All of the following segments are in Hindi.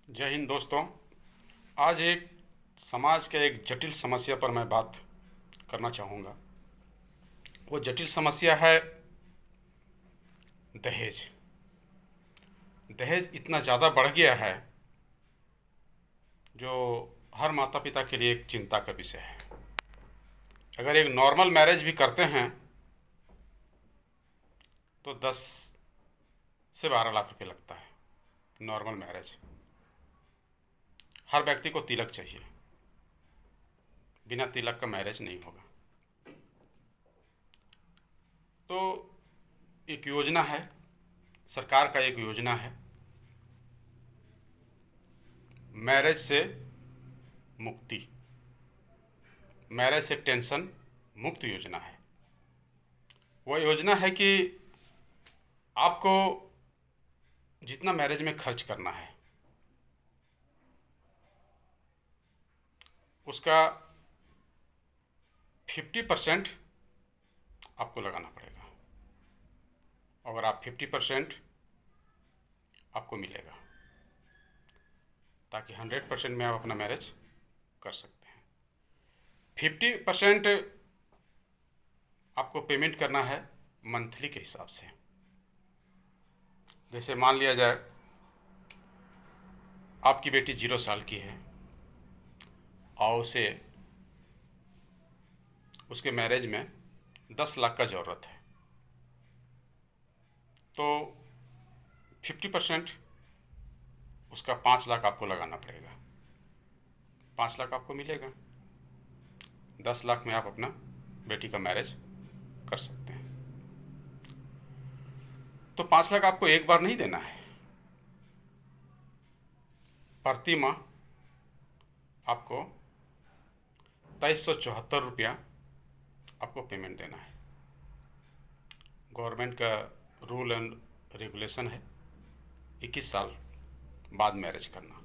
जय हिंद दोस्तों। आज एक समाज के एक जटिल समस्या पर मैं बात करना चाहूँगा। वो जटिल समस्या है दहेज। दहेज इतना ज़्यादा बढ़ गया है जो हर माता पिता के लिए एक चिंता का विषय है। अगर एक नॉर्मल मैरिज भी करते हैं तो 10 से 12 लाख रुपए लगता है नॉर्मल मैरिज। हर व्यक्ति को तिलक चाहिए, बिना तिलक का मैरिज नहीं होगा। तो एक योजना है, सरकार का एक योजना है, मैरिज से मुक्ति, मैरिज से टेंशन मुक्त योजना है। वह योजना है कि आपको जितना मैरिज में खर्च करना है उसका 50% आपको लगाना पड़ेगा। अगर आप 50% आपको मिलेगा ताकि 100% में आप अपना मैरिज कर सकते हैं। 50% आपको पेमेंट करना है मंथली के हिसाब से। जैसे मान लिया जाए आपकी बेटी 0 साल की है और उसे उसके मैरिज में 10 लाख का ज़रूरत है, तो 50% उसका 5 लाख आपको लगाना पड़ेगा। 5 लाख आपको मिलेगा, 10 लाख में आप अपना बेटी का मैरिज कर सकते हैं। तो 5 लाख आपको एक बार नहीं देना है, प्रति माह आपको 2374 रुपया आपको पेमेंट देना है। गवर्नमेंट का रूल एंड रेगुलेशन है 21 साल बाद मैरिज करना।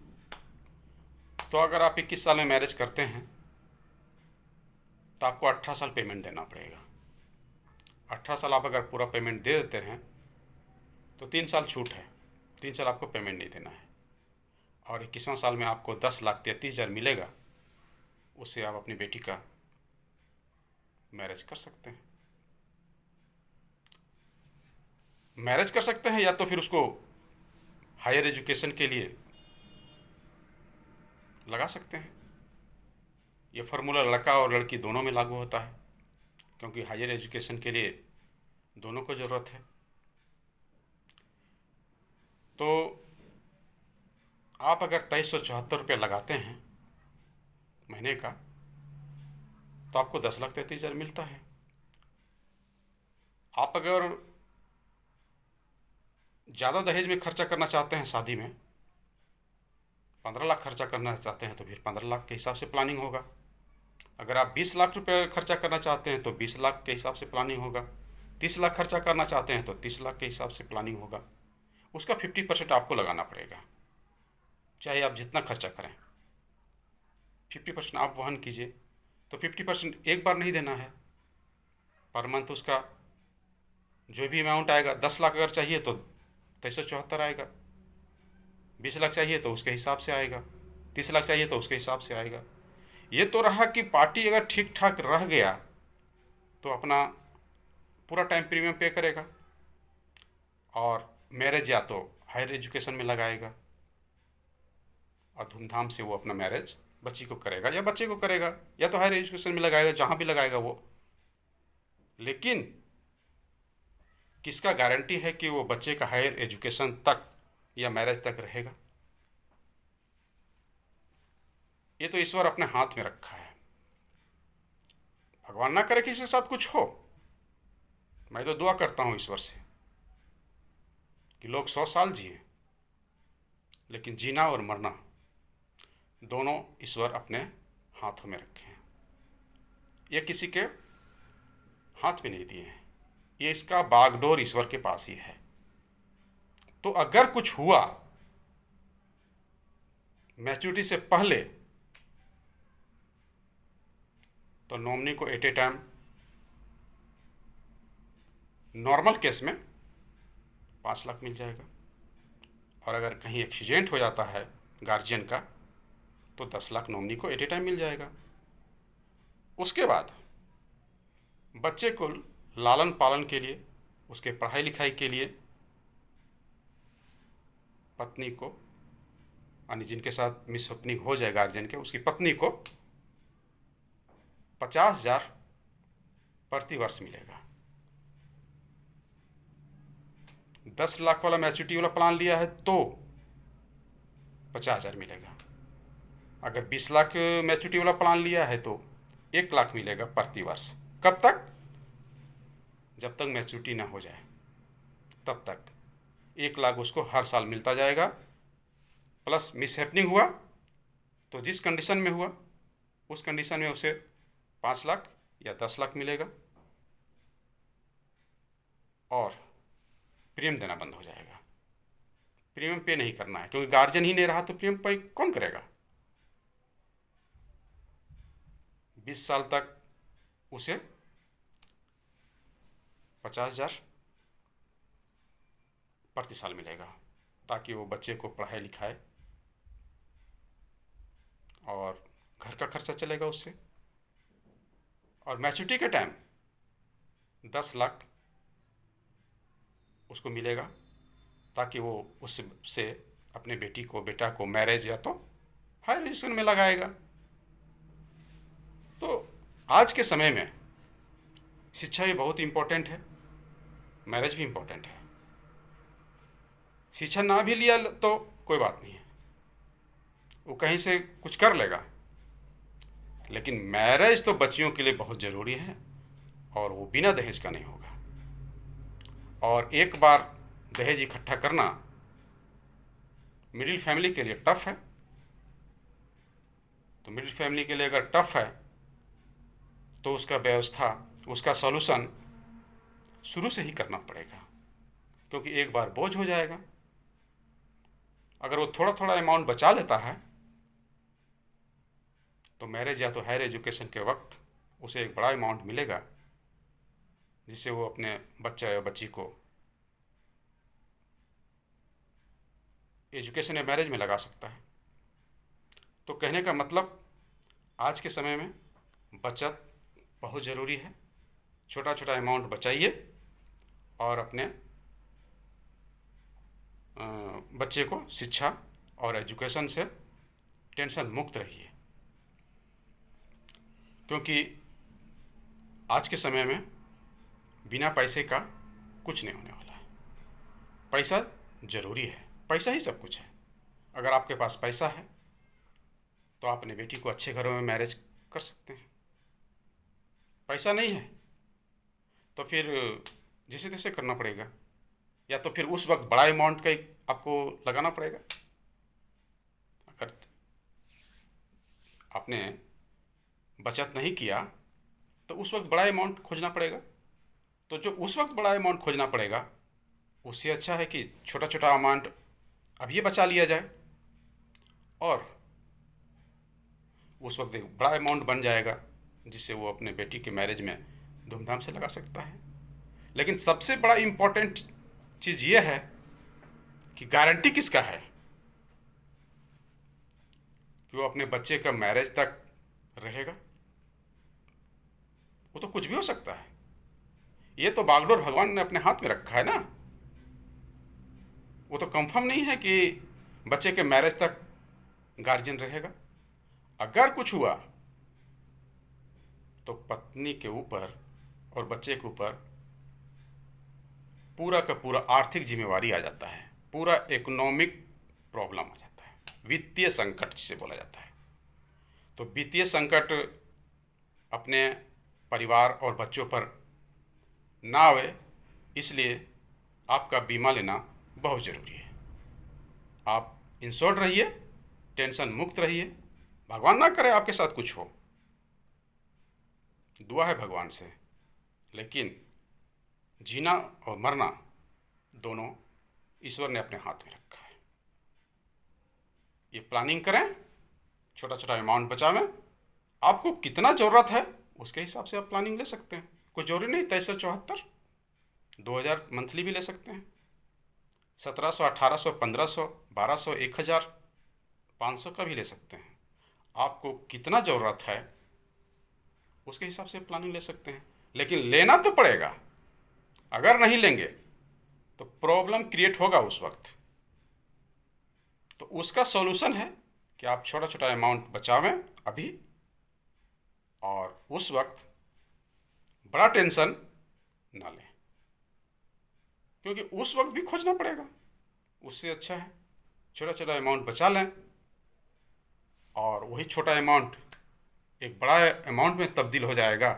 तो अगर आप 21 साल में मैरिज करते हैं तो आपको 18 साल पेमेंट देना पड़ेगा। 18 साल आप अगर पूरा पेमेंट दे देते हैं तो 3 साल छूट है, 3 साल आपको पेमेंट नहीं देना है और 21वां साल में आपको 10,33,000 मिलेगा। उससे आप अपनी बेटी का मैरिज कर सकते हैं। मैरिज कर सकते हैं या तो फिर उसको हायर एजुकेशन के लिए लगा सकते हैं। ये फार्मूला लड़का और लड़की दोनों में लागू होता है क्योंकि हायर एजुकेशन के लिए दोनों को ज़रूरत है। तो आप अगर 2374 रुपये लगाते हैं महीने का तो आपको 10,33,000 मिलता है। आप अगर ज़्यादा दहेज में खर्चा करना चाहते हैं, शादी में 15 लाख खर्चा करना चाहते हैं तो फिर 15 लाख के हिसाब से प्लानिंग होगा। अगर आप 20 लाख रुपए खर्चा करना चाहते हैं तो 20 लाख के हिसाब से प्लानिंग होगा। 30 लाख खर्चा करना चाहते हैं तो 30 लाख के हिसाब से प्लानिंग होगा। उसका 50% आपको लगाना पड़ेगा, चाहे आप जितना खर्चा करें 50% आप वहन कीजिए। तो 50% एक बार नहीं देना है, पर मंथ उसका जो भी अमाउंट आएगा। 10 लाख अगर चाहिए तो 2374 आएगा, 20 लाख चाहिए तो उसके हिसाब से आएगा, 30 लाख चाहिए तो उसके हिसाब से आएगा। ये तो रहा कि पार्टी अगर ठीक ठाक रह गया तो अपना पूरा टाइम प्रीमियम पे करेगा और मैरिज या तो हायर एजुकेशन में लगाएगा और धूमधाम से वो अपना मैरिज बच्ची को करेगा या बच्चे को करेगा, या तो हायर एजुकेशन में लगाएगा, जहाँ भी लगाएगा वो। लेकिन किसका गारंटी है कि वो बच्चे का हायर एजुकेशन तक या मैरिज तक रहेगा? ये तो ईश्वर अपने हाथ में रखा है। भगवान ना करे किसी के साथ कुछ हो। मैं तो दुआ करता हूँ ईश्वर से कि लोग 100 साल जिए, लेकिन जीना और मरना दोनों ईश्वर अपने हाथों में रखे हैं। ये किसी के हाथ में नहीं दिए हैं, ये इसका बागडोर ईश्वर के पास ही है। तो अगर कुछ हुआ मैच्योरिटी से पहले तो नॉमिनी को at a time normal case में 5 लाख मिल जाएगा, और अगर कहीं एक्सीडेंट हो जाता है गार्जियन का, तो 10 लाख नॉमिनी को एट ए टाइम मिल जाएगा। उसके बाद बच्चे को लालन पालन के लिए, उसके पढ़ाई लिखाई के लिए पत्नी को, यानी जिनके साथ मिसहैपनिंग हो जाए गार्जियन के, उसकी पत्नी को 50,000 प्रति वर्ष मिलेगा। 10 लाख वाला मैच्योरिटी वाला प्लान लिया है तो 50,000 मिलेगा। अगर 20 लाख मैच्योरिटी वाला प्लान लिया है तो 1 लाख मिलेगा प्रति वर्ष। कब तक? जब तक मैच्योरिटी ना हो जाए तब तक 1 लाख उसको हर साल मिलता जाएगा। प्लस मिसहैपनिंग हुआ तो जिस कंडीशन में हुआ उस कंडीशन में उसे 5 लाख या 10 लाख मिलेगा। और प्रीमियम देना बंद हो जाएगा। प्रीमियम पे नहीं करना है, क्योंकि गार्जियन ही नहीं रहा तो प्रीमियम पे कौन करेगा। 20 साल तक उसे 50,000 प्रति साल मिलेगा, ताकि वो बच्चे को पढ़ाए लिखाए और घर का खर्चा चलेगा उससे। और मैच्योरिटी के टाइम 10 लाख उसको मिलेगा, ताकि वो उससे अपने बेटा को मैरिज या तो हायर एजुकेशन में लगाएगा। तो आज के समय में शिक्षा भी बहुत इम्पोर्टेंट है, मैरिज भी इम्पोर्टेंट है। शिक्षा ना भी लिया तो कोई बात नहीं है, वो कहीं से कुछ कर लेगा, लेकिन मैरिज तो बच्चियों के लिए बहुत ज़रूरी है, और वो बिना दहेज का नहीं होगा। और एक बार दहेज इकट्ठा करना मिडिल फैमिली के लिए टफ है। तो मिडिल फैमिली के लिए अगर टफ है तो उसका व्यवस्था, उसका सॉल्यूशन शुरू से ही करना पड़ेगा, क्योंकि एक बार बोझ हो जाएगा। अगर वो थोड़ा थोड़ा अमाउंट बचा लेता है तो मैरिज या तो हायर एजुकेशन के वक्त उसे एक बड़ा अमाउंट मिलेगा, जिससे वो अपने बच्चा या बच्ची को एजुकेशन या मैरिज में लगा सकता है। तो कहने का मतलब, आज के समय में बचत बहुत ज़रूरी है। छोटा छोटा अमाउंट बचाइए और अपने बच्चे को शिक्षा और एजुकेशन से टेंशन मुक्त रहिए, क्योंकि आज के समय में बिना पैसे का कुछ नहीं होने वाला है। पैसा ज़रूरी है, पैसा ही सब कुछ है। अगर आपके पास पैसा है तो आप अपनी बेटी को अच्छे घरों में मैरिज कर सकते हैं। पैसा नहीं है तो फिर जैसे तैसे करना पड़ेगा, या तो फिर उस वक्त बड़ा अमाउंट का आपको लगाना पड़ेगा। अगर आपने बचत नहीं किया तो उस वक्त बड़ा अमाउंट खोजना पड़ेगा। तो जो उस वक्त बड़ा अमाउंट खोजना पड़ेगा, उससे अच्छा है कि छोटा छोटा अमाउंट अब ये बचा लिया जाए, और उस वक्त एक बड़ा अमाउंट बन जाएगा जिससे वो अपने बेटी के मैरिज में धूमधाम से लगा सकता है। लेकिन सबसे बड़ा इम्पोर्टेंट चीज़ ये है कि गारंटी किसका है कि वो अपने बच्चे का मैरिज तक रहेगा। वो तो कुछ भी हो सकता है, ये तो बागडोर भगवान ने अपने हाथ में रखा है ना। वो तो कंफर्म नहीं है कि बच्चे के मैरिज तक गार्जियन रहेगा। अगर कुछ हुआ तो पत्नी के ऊपर और बच्चे के ऊपर पूरा का पूरा आर्थिक जिम्मेवारी आ जाता है, पूरा इकोनॉमिक प्रॉब्लम आ जाता है, वित्तीय संकट जिसे बोला जाता है। तो वित्तीय संकट अपने परिवार और बच्चों पर ना आवे, इसलिए आपका बीमा लेना बहुत ज़रूरी है। आप इंश्योर्ड रहिए, टेंशन मुक्त रहिए। भगवान ना करे आपके साथ कुछ हो, दुआ है भगवान से, लेकिन जीना और मरना दोनों ईश्वर ने अपने हाथ में रखा है। ये प्लानिंग करें, छोटा छोटा अमाउंट बचावें। आपको कितना ज़रूरत है उसके हिसाब से आप प्लानिंग ले सकते हैं। कोई जरूरी नहीं 2374, 2000 मंथली भी ले सकते हैं, 1700, 1800, 1500, 1200, 1000, 500 का भी ले सकते हैं। आपको कितना ज़रूरत है उसके हिसाब से प्लानिंग ले सकते हैं, लेकिन लेना तो पड़ेगा। अगर नहीं लेंगे तो प्रॉब्लम क्रिएट होगा उस वक्त। तो उसका सॉल्यूशन है कि आप छोटा छोटा अमाउंट बचावें अभी, और उस वक्त बड़ा टेंशन ना लें, क्योंकि उस वक्त भी खोजना पड़ेगा। उससे अच्छा है छोटा छोटा अमाउंट बचा लें, और वही छोटा अमाउंट एक बड़ा अमाउंट में तब्दील हो जाएगा।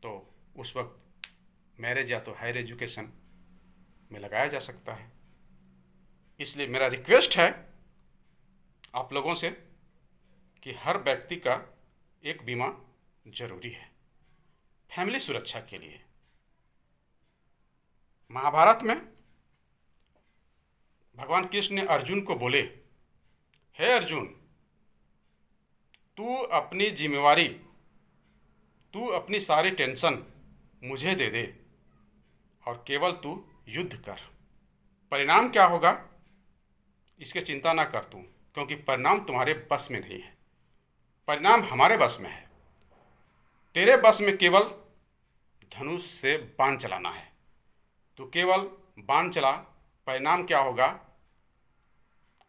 तो उस वक्त मैरिज या तो हायर एजुकेशन में लगाया जा सकता है। इसलिए मेरा रिक्वेस्ट है आप लोगों से कि हर व्यक्ति का एक बीमा जरूरी है फैमिली सुरक्षा के लिए। महाभारत में भगवान कृष्ण ने अर्जुन को बोले, हे अर्जुन, तू अपनी जिम्मेवारी, तू अपनी सारी टेंशन मुझे दे दे और केवल तू युद्ध कर। परिणाम क्या होगा इसकी चिंता ना कर तू, क्योंकि परिणाम तुम्हारे बस में नहीं है, परिणाम हमारे बस में है। तेरे बस में केवल धनुष से बाण चलाना है। तू केवल बाण चला, परिणाम क्या होगा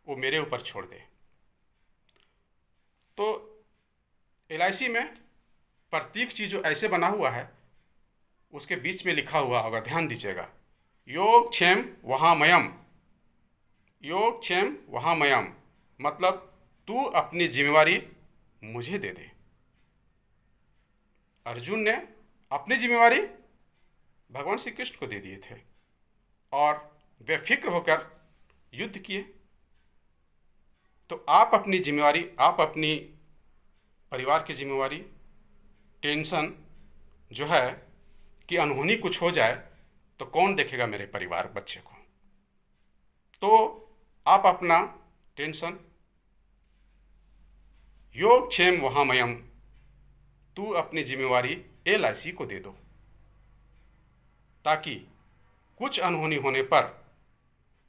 वो मेरे ऊपर छोड़ दे। तो LIC में प्रत्येक चीज़ जो ऐसे बना हुआ है उसके बीच में लिखा हुआ होगा, ध्यान दीजिएगा, योग क्षेम वहामयम, योग क्षेम वहामयम, मतलब तू अपनी जिम्मेवारी मुझे दे दे। अर्जुन ने अपनी जिम्मेवारी भगवान श्री कृष्ण को दे दिए थे और बेफिक्र होकर युद्ध किए। तो आप अपनी जिम्मेवारी, आप अपनी परिवार की जिम्मेवारी, टेंशन जो है कि अनहोनी कुछ हो जाए तो कौन देखेगा मेरे परिवार बच्चे को, तो आप अपना टेंशन योग क्षेम वहामयम, तू अपनी जिम्मेवारी LIC को दे दो, ताकि कुछ अनहोनी होने पर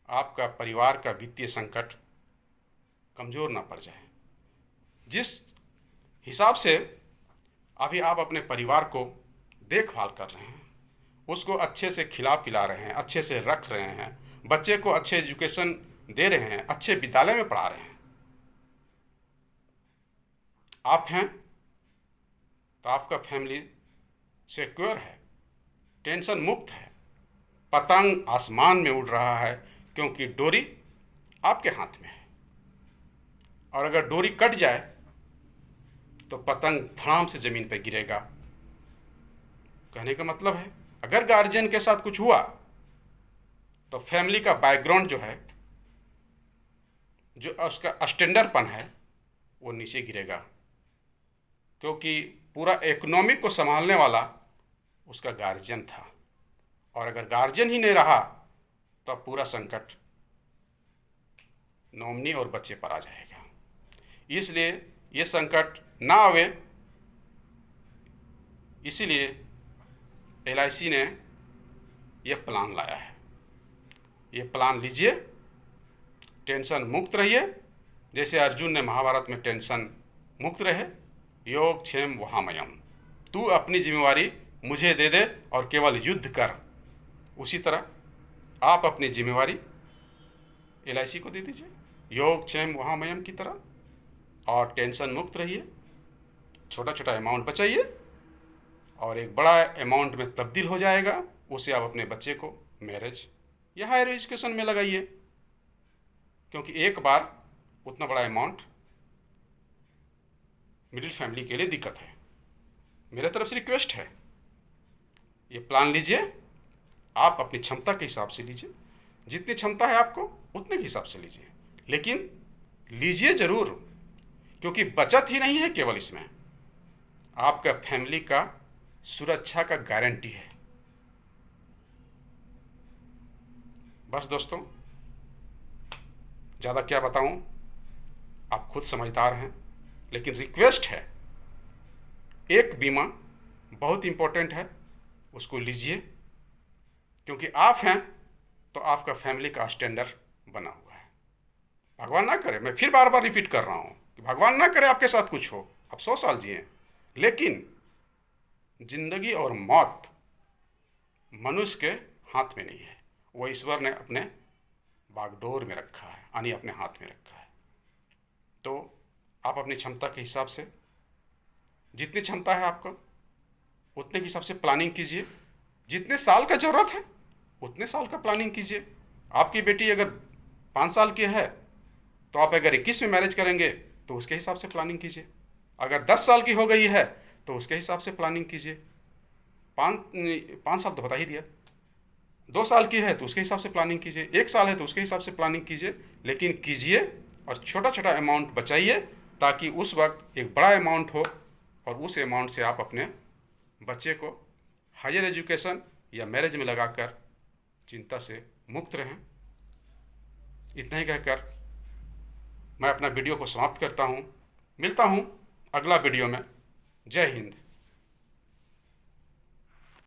आपका परिवार का वित्तीय संकट कमज़ोर ना पड़ जाए। जिस हिसाब से अभी आप अपने परिवार को देखभाल कर रहे हैं, उसको अच्छे से खिला पिला रहे हैं, अच्छे से रख रहे हैं, बच्चे को अच्छे एजुकेशन दे रहे हैं, अच्छे विद्यालय में पढ़ा रहे हैं, आप हैं तो आपका फैमिली सिक्योर है, टेंशन मुक्त है। पतंग आसमान में उड़ रहा है क्योंकि डोरी आपके हाथ में है, और अगर डोरी कट जाए तो पतंग धड़ाम से ज़मीन पर गिरेगा। कहने का मतलब है अगर गार्जियन के साथ कुछ हुआ तो फैमिली का बैकग्राउंड जो है, जो उसका स्टैंडर्डपन है, वो नीचे गिरेगा, क्योंकि पूरा इकोनॉमिक को संभालने वाला उसका गार्जियन था, और अगर गार्जियन ही नहीं रहा तो पूरा संकट नॉमिनी और बच्चे पर आ जाएगा। इसलिए ये संकट ना आवे, इसीलिए LIC ने ये प्लान लाया है। ये प्लान लीजिए, टेंशन मुक्त रहिए, जैसे अर्जुन ने महाभारत में टेंशन मुक्त रहे। योग क्षेम वहामयम, तू अपनी जिम्मेवारी मुझे दे दे और केवल युद्ध कर। उसी तरह आप अपनी जिम्मेवारी LIC को दे दीजिए, योग क्षेम वहामयम की तरह, और टेंशन मुक्त रहिए। छोटा छोटा अमाउंट बचाइए और एक बड़ा अमाउंट में तब्दील हो जाएगा। उसे आप अपने बच्चे को मैरिज या हायर एजुकेशन में लगाइए, क्योंकि एक बार उतना बड़ा अमाउंट मिडिल फैमिली के लिए दिक्कत है। मेरे तरफ से रिक्वेस्ट है, ये प्लान लीजिए, आप अपनी क्षमता के हिसाब से लीजिए, जितनी क्षमता है आपको उतने के हिसाब से लीजिए, लेकिन लीजिए ज़रूर, क्योंकि बचत ही नहीं है केवल, इसमें आपका फैमिली का सुरक्षा का गारंटी है। बस दोस्तों, ज़्यादा क्या बताऊं, आप खुद समझदार हैं, लेकिन रिक्वेस्ट है, एक बीमा बहुत इम्पोर्टेंट है, उसको लीजिए, क्योंकि आप हैं तो आपका फैमिली का स्टैंडर्ड बना हुआ है। भगवान ना करे, मैं फिर बार बार रिपीट कर रहा हूँ कि भगवान ना करे आपके साथ कुछ हो, आप 100 साल जिए, लेकिन जिंदगी और मौत मनुष्य के हाथ में नहीं है, वो ईश्वर ने अपने बागडोर में रखा है, यानी अपने हाथ में रखा है। तो आप अपनी क्षमता के हिसाब से, जितनी क्षमता है आपको उतने के हिसाब से प्लानिंग कीजिए। जितने साल का ज़रूरत है उतने साल का प्लानिंग कीजिए। आपकी बेटी अगर 5 साल की है तो आप अगर 21 में मैरिज करेंगे तो उसके हिसाब से प्लानिंग कीजिए। अगर 10 साल की हो गई है तो उसके हिसाब से प्लानिंग कीजिए। 5 साल तो बता ही दिया। 2 साल की है तो उसके हिसाब से प्लानिंग कीजिए। 1 साल है तो उसके हिसाब से प्लानिंग कीजिए, लेकिन कीजिए और छोटा छोटा अमाउंट बचाइए, ताकि उस वक्त एक बड़ा अमाउंट हो और उस अमाउंट से आप अपने बच्चे को हायर एजुकेशन या मैरिज में लगाकर चिंता से मुक्त रहें। इतना ही कहकर मैं अपना वीडियो को समाप्त करता हूँ। मिलता हूँ अगला वीडियो में। जय हिंद।